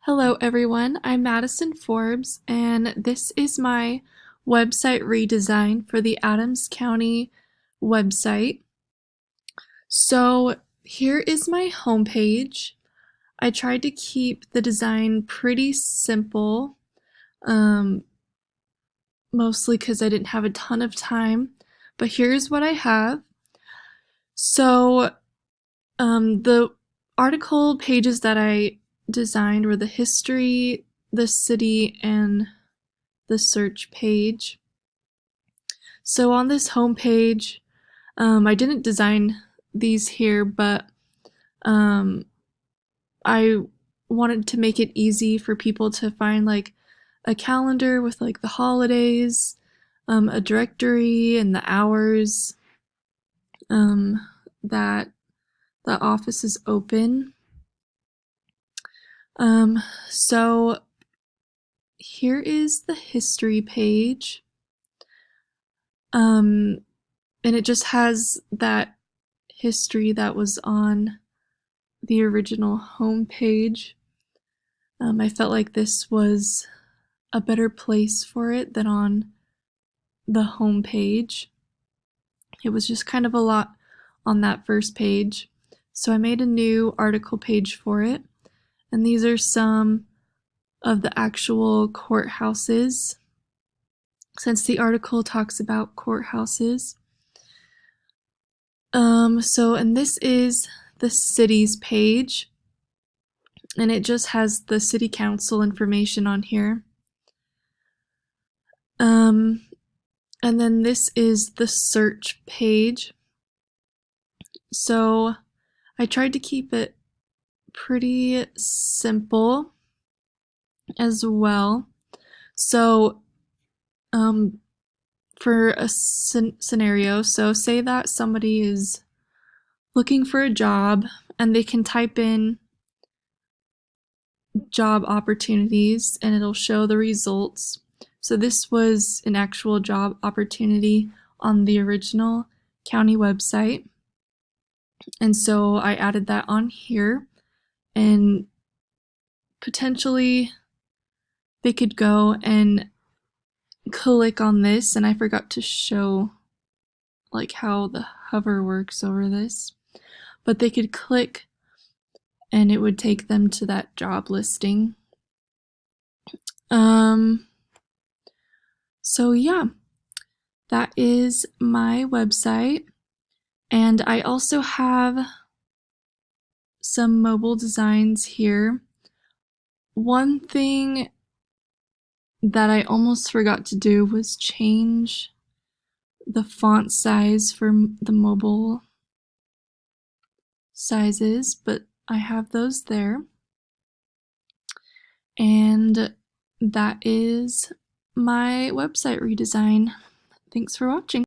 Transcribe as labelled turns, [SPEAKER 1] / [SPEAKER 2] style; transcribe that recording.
[SPEAKER 1] Hello everyone, I'm Madison Forbes and this is my website redesign for the Adams County website. So here is my homepage. I tried to keep the design pretty simple, mostly because I didn't have a ton of time, but here's what I have. So the article pages that I designed were the history, the city, and the search page. So on this home page, I didn't design these here, but I wanted to make it easy for people to find like a calendar with like the holidays, a directory and the hours that the office is open. So here is the history page. And it just has that history that was on the original home page. I felt like this was a better place for it than on the home page. It was just kind of a lot on that first page. So I made a new article page for it. And these are some of the actual courthouses, since the article talks about courthouses. And this is the city's page, and it just has the city council information on here. And then this is the search page. So I tried to keep it pretty simple as well. So for a scenario, so say that somebody is looking for a job and they can type in job opportunities and it'll show the results. So this was an actual job opportunity on the original county website. And so I added that on here, and potentially they could go and click on this, and I forgot to show like how the hover works over this, but they could click and it would take them to that job listing. So yeah, that is my website. And I also have some mobile designs here. One thing that I almost forgot to do was change the font size for the mobile sizes, but I have those there. And that is my website redesign. Thanks for watching.